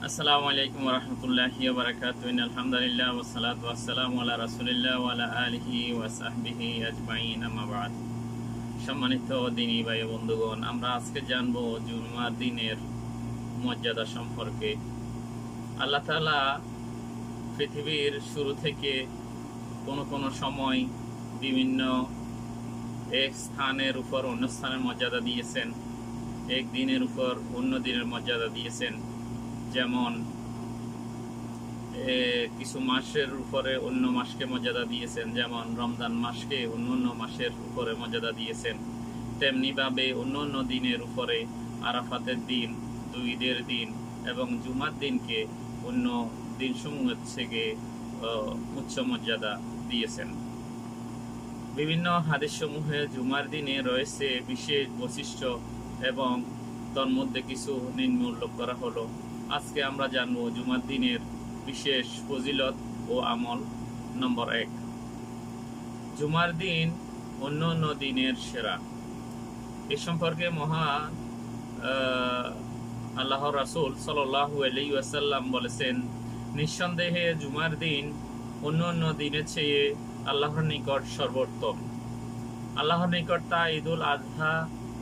আসসালামু আলাইকুম ওয়া রাহমাতুল্লাহি ওয়া বারাকাতুহু। আলহামদুলিল্লাহ ওয়াস সালাতু ওয়াস সালামু আলা রাসূলিল্লাহ ওয়া আলা আলিহি ওয়া সাহবিহি আজমাইন, আম্মা বা'দ। সম্মানিত দ্বীনী ভাই ও বন্ধুগণ, আমরা আজকে জানবো জুমার দিনের মর্যাদা সম্পর্কে। আল্লাহ তাআলা পৃথিবীর শুরু থেকে কোনো সময় বিভিন্ন এক স্থানের উপর অন্য স্থানের মর্যাদা দিয়েছেন, এক দিনের উপর অন্য দিনের মর্যাদা দিয়েছেন। যেমন কিছু মাসের উপরে অন্য মাসকে মর্যাদা দিয়েছেন, যেমন রমজান মাসকে অন্য মাসের উপরে মর্যাদা দিয়েছেন। তেমনিভাবে অন্য দিনের উপরে আরাফাতের দিন, দুই ঈদের দিন এবং জুমার দিনকে অন্য দিনসমূহের থেকে উচ্চ মর্যাদা দিয়েছেন। বিভিন্ন হাদিসসমূহে জুমার দিনে রয়েছে বিশেষ বৈশিষ্ট্য এবং তন্মধ্যে কিছু নিম্ন উল্লেখ করা হলো। আজকে আমরা জানবো জুমার দিনের বিশেষ ফজিলত ও আমল। নম্বর 1, জুমার দিন অন্য দিনের সেরা। এ সম্পর্কে মহান আল্লাহর রাসূল সাল্লাল্লাহু আলাইহি ওয়াসাল্লাম বলেছেন, নিঃসন্দেহে জুমার দিন অন্য দিনের চেয়ে আল্লাহর নিকট সর্বোত্তম। আল্লাহর নিকট তা ঈদুল আযহা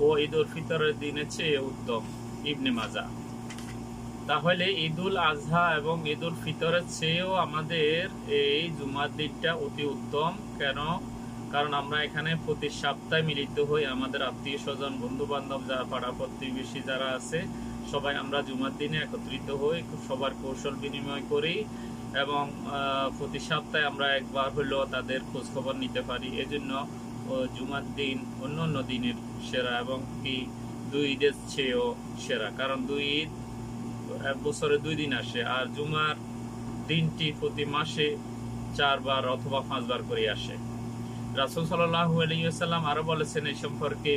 ও ঈদুল ফিতরের দিনের চেয়ে উত্তম। ইবনে মাজাহ। তাহলে ঈদুল আযহা এবং ঈদুল ফিতরের চেয়েও আমাদের এই জুমার দিনটা অতি উত্তম। কেন? কারণ আমরা এখানে প্রতি সপ্তাহে মিলিত হই, আমাদের আত্মীয় স্বজন, বন্ধু বান্ধব, যারা পাড়া প্রতিবেশী যারা আছে, সবাই আমরা জুমার দিনে একত্রিত হই, সবার কৌশল বিনিময় করি এবং প্রতি সপ্তাহে আমরা একবার হলেও তাদের খোঁজ খবর নিতে পারি। এজন্য জুমার দিন অন্য দিনের সেরা এবং কি দুই ঈদের চেয়েও সেরা। কারণ দুই ঈদ বছরে 2 দিন আসে, আর জুমার দিনটি প্রতি মাসে 4 বার অথবা 5 বার করে আসে। রাসূল সাল্লাল্লাহু আলাইহি ওয়াসাল্লাম আরো বলেছেন এই সম্পর্কে,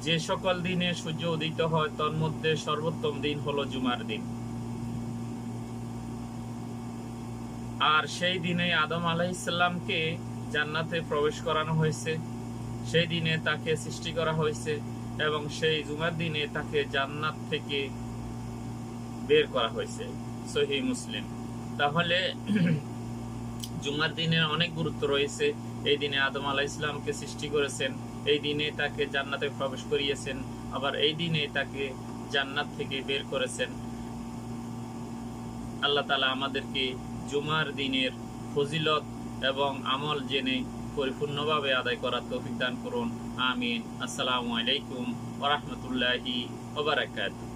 যে সকল দিনে সূর্য উদিত হয় তার মধ্যে সর্বোত্তম দিন হলো জুমার দিন। আর সেই দিনে আদম আলাইহিস সালামকে জান্নাতে প্রবেশ করানো হয়েছে, সেই দিনে তাকে সৃষ্টি করা হয়েছে এবং সেই জুমার দিনে তাকে জান্নাত থেকে বের করা হয়েছে। সহিহ মুসলিম। তাহলে জুমার দিনের অনেক গুরুত্ব রয়েছে। এই দিনে আদম আলাইহিস সালামকে সৃষ্টি করেছেন, এই দিনে তাকে জান্নাতে প্রবেশ করিয়েছেন, আবার এই দিনে তাকে জান্নাত থেকে বের করেছেন। আল্লাহ তাআলা আমাদেরকে জুমার দিনের ফজিলত এবং আমল জেনে পরিপূর্ণভাবে আদায় করার তৌফিক দান করুন। আমিন। আসসালামু আলাইকুম ওয়া রাহমাতুল্লাহি ওয়া বারাকাতুহু।